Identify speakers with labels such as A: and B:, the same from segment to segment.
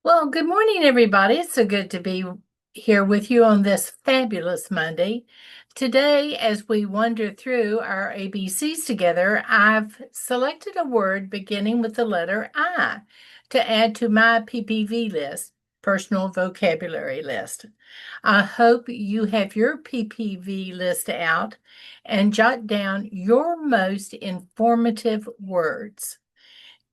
A: Well, good morning, everybody. It's so good to be here with you on this fabulous Monday. Today, as we wander through our ABCs together, I've selected a word beginning with the letter I to add to my PPV list, personal vocabulary list. I hope you have your PPV list out and jot down your most informative words.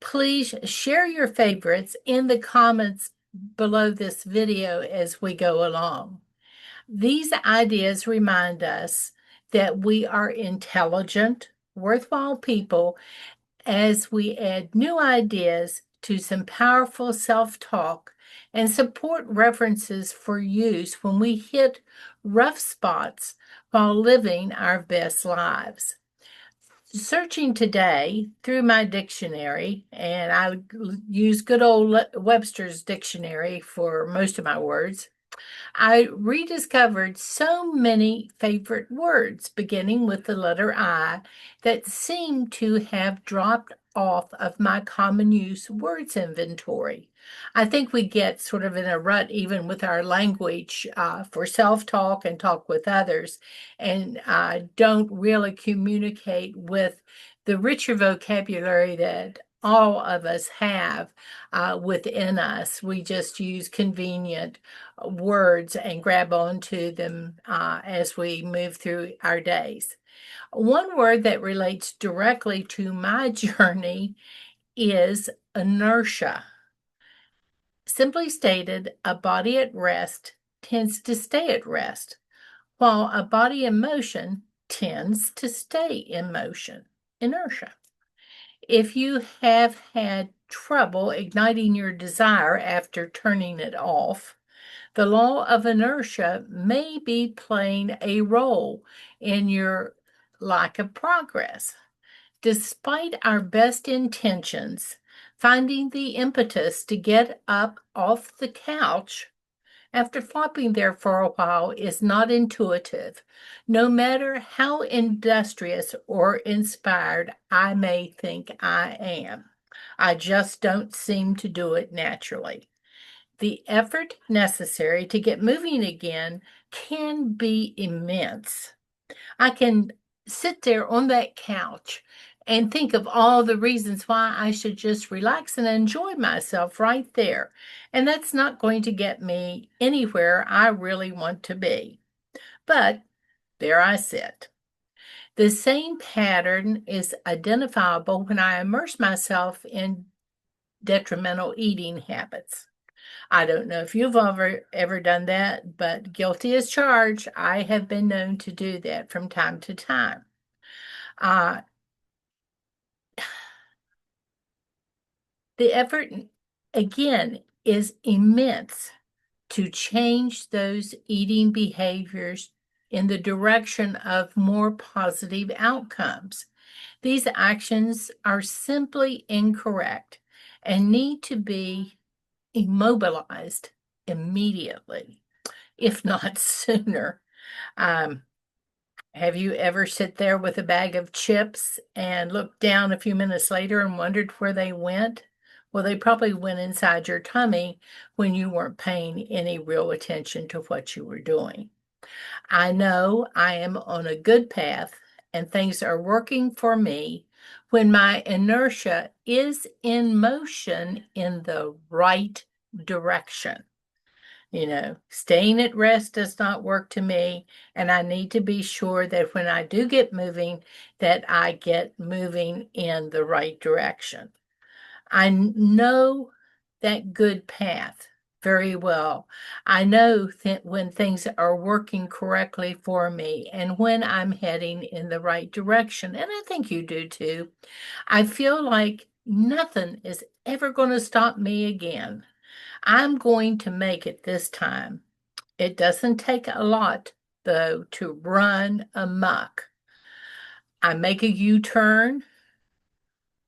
A: Please share your favorites in the comments below this video as we go along. These ideas remind us that we are intelligent, worthwhile people as we add new ideas to some powerful self-talk and support references for use when we hit rough spots while living our best lives. Searching today through my dictionary, and I use good old Webster's dictionary for most of my words, I rediscovered so many favorite words beginning with the letter I that seem to have dropped off of my common use words inventory. I think we get sort of in a rut even with our language for self talk and talk with others, and don't really communicate with the richer vocabulary that all of us have within us. We just use convenient words and grab onto them as we move through our days. One word that relates directly to my journey is inertia. Simply stated, a body at rest tends to stay at rest, while a body in motion tends to stay in motion. Inertia. If you have had trouble igniting your desire after turning it off, the law of inertia may be playing a role in your lack of progress. Despite our best intentions, finding the impetus to get up off the couch after flopping there for a while is not intuitive, no matter how industrious or inspired I may think I am. I just don't seem to do it naturally. The effort necessary to get moving again can be immense. I can sit there on that couch and think of all the reasons why I should just relax and enjoy myself right there. And that's not going to get me anywhere I really want to be. But there I sit. The same pattern is identifiable when I immerse myself in detrimental eating habits. I don't know if you've ever done that, but guilty as charged. I have been known to do that from time to time. Uh, the effort, again, is immense to change those eating behaviors in the direction of more positive outcomes. These actions are simply incorrect and need to be immobilized immediately, if not sooner. Um, have you ever sit there with a bag of chips and looked down a few minutes later and wondered where they went? Well, they probably went inside your tummy when you weren't paying any real attention to what you were doing. I know I am on a good path and things are working for me when my inertia is in motion in the right direction. Staying at rest does not work to me, and I need to be sure that when I do get moving, that I get moving in the right direction. I know that good path very well. I know that when things are working correctly for me and when I'm heading in the right direction, and I think you do too. I feel like nothing is ever going to stop me again. I'm going to make it this time. It doesn't take a lot, though, to run amok. I make a U-turn,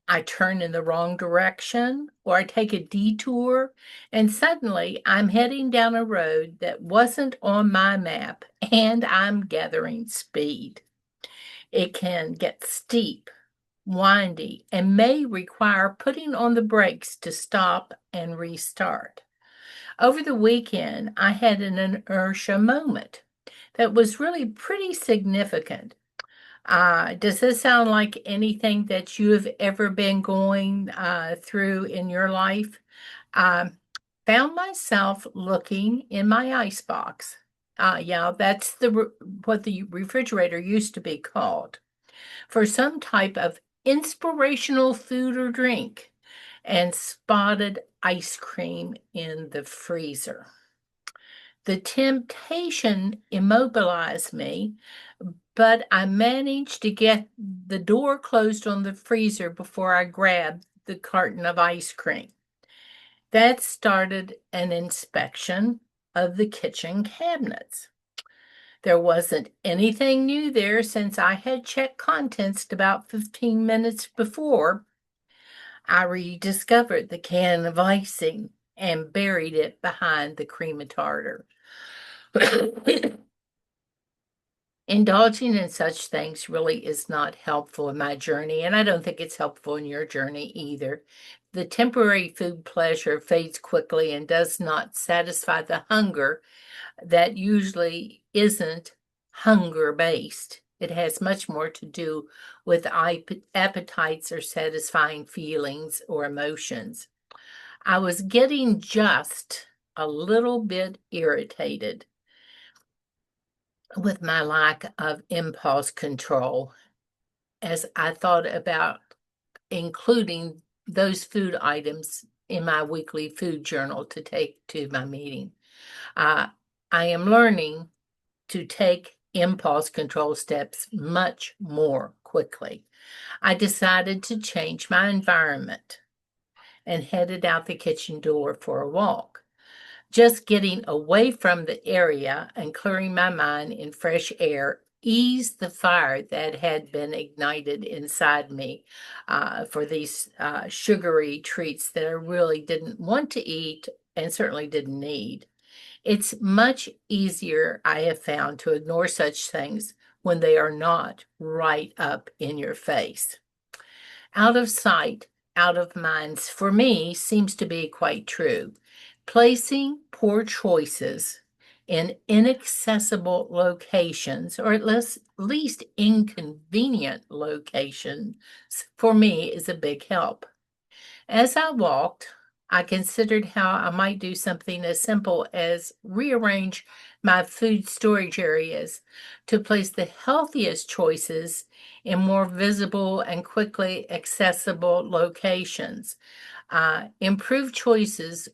A: I turn in the wrong direction, or I take a detour, and suddenly I'm heading down a road that wasn't on my map, and I'm gathering speed. It can get steep, windy, and may require putting on the brakes to stop and restart. Over the weekend, I had an inertia moment that was really pretty significant. Does this sound like anything that you have ever been going through in your life? Um, Found myself looking in my icebox. Yeah, that's what the refrigerator used to be called, for some type of inspirational food or drink, and spotted ice cream in the freezer. The temptation immobilized me, but I managed to get the door closed on the freezer before I grabbed the carton of ice cream. That started an inspection of the kitchen cabinets. There wasn't anything new there since I had checked contents about 15 minutes before. I rediscovered the can of icing and buried it behind the cream of tartar. Indulging in such things really is not helpful in my journey, and I don't think it's helpful in your journey either. The temporary food pleasure fades quickly and does not satisfy the hunger that usually isn't hunger based. It has much more to do with appetites or satisfying feelings or emotions. I was getting just a little bit irritated with my lack of impulse control as I thought about including those food items in my weekly food journal to take to my meeting. Uh, I am learning to take impulse control steps much more quickly. I decided to change my environment and headed out the kitchen door for a walk. Just getting away from the area and clearing my mind in fresh air eased the fire that had been ignited inside me for these sugary treats that I really didn't want to eat and certainly didn't need. It's much easier, I have found, to ignore such things when they are not right up in your face. Out of sight, out of minds, for me, seems to be quite true. Placing poor choices in inaccessible locations, or at least inconvenient locations, for me is a big help. As I walked, I considered how I might do something as simple as rearrange my food storage areas to place the healthiest choices in more visible and quickly accessible locations. Improved choices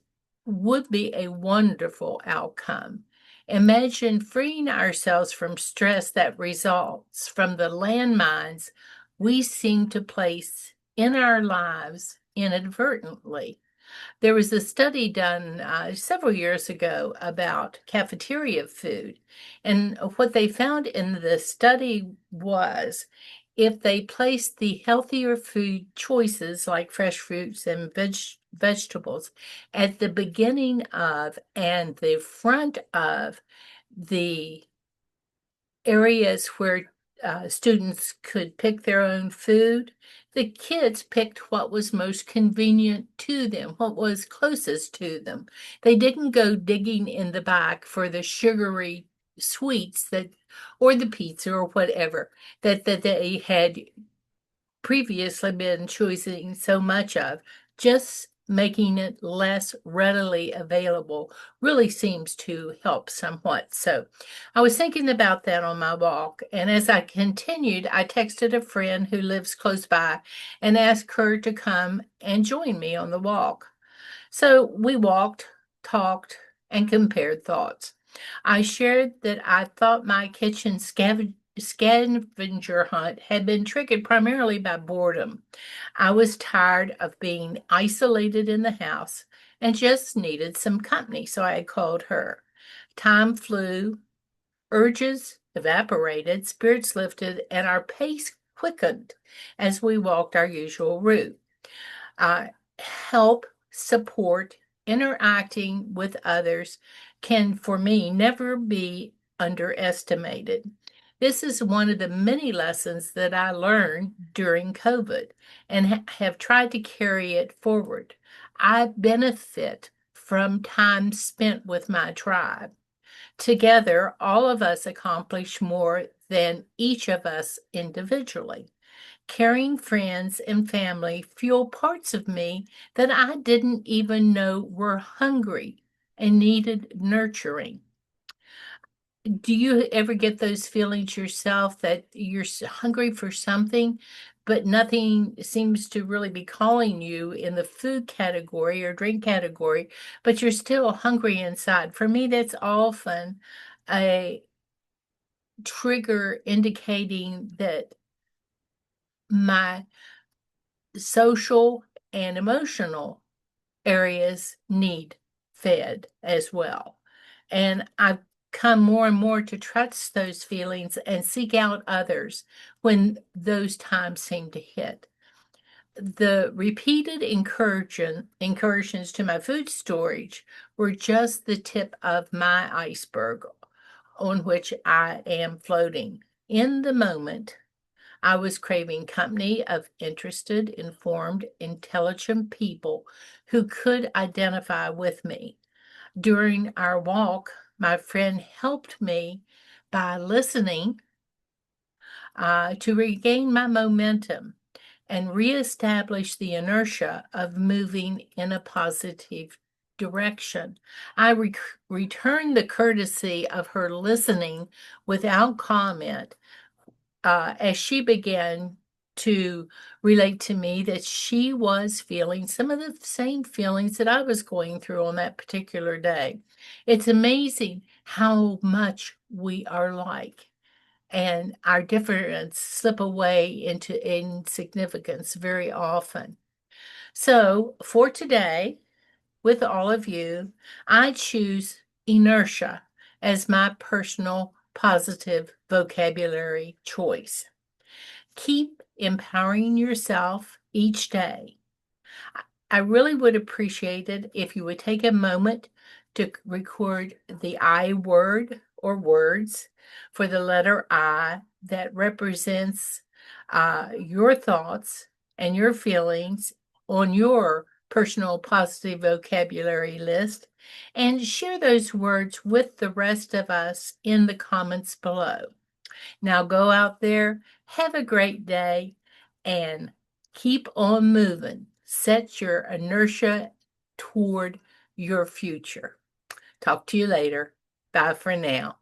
A: would be a wonderful outcome. Imagine freeing ourselves from stress that results from the landmines we seem to place in our lives inadvertently. There was a study done several years ago about cafeteria food, and what they found in the study was if they placed the healthier food choices like fresh fruits and vegetables at the beginning of and the front of the areas where students could pick their own food, the kids picked what was most convenient to them, what was closest to them. They didn't go digging in the back for the sugary sweets that, or the pizza or whatever that they had previously been choosing so much of. Just making it less readily available really seems to help somewhat. So I was thinking about that on my walk, and as I continued, I texted a friend who lives close by and asked her to come and join me on the walk. So we walked, talked, and compared thoughts. I shared that I thought my kitchen scavenger hunt had been triggered primarily by boredom. I was tired of being isolated in the house and just needed some company, so I had called her. Time flew, urges evaporated, spirits lifted, and our pace quickened as we walked our usual route. Help, support, interacting with others can, for me, never be underestimated. This is one of the many lessons that I learned during COVID and have tried to carry it forward. I benefit from time spent with my tribe. Together, all of us accomplish more than each of us individually. Caring friends and family fuel parts of me that I didn't even know were hungry and needed nurturing. Do you ever get those feelings yourself that you're hungry for something, but nothing seems to really be calling you in the food category or drink category, but you're still hungry inside? For me, that's often a trigger indicating that my social and emotional areas need fed as well. And I've come more and more to trust those feelings and seek out others when those times seem to hit. The repeated incursions to my food storage were just the tip of my iceberg on which I am floating. In the moment, I was craving company of interested, informed, intelligent people who could identify with me. During our walk, my friend helped me by listening to regain my momentum and reestablish the inertia of moving in a positive direction. I returned the courtesy of her listening without comment as she began to relate to me that she was feeling some of the same feelings that I was going through on that particular day. It's amazing how much we are like, and our difference slip away into insignificance very often. So for today, with all of you, I choose inertia as my personal positive vocabulary choice. Keep empowering yourself each day. I really would appreciate it if you would take a moment to record the I word or words for the letter I that represents your thoughts and your feelings on your personal positive vocabulary list, and share those words with the rest of us in the comments below. Now go out there, have a great day, and keep on moving. Set your inertia toward your future. Talk to you later. Bye for now.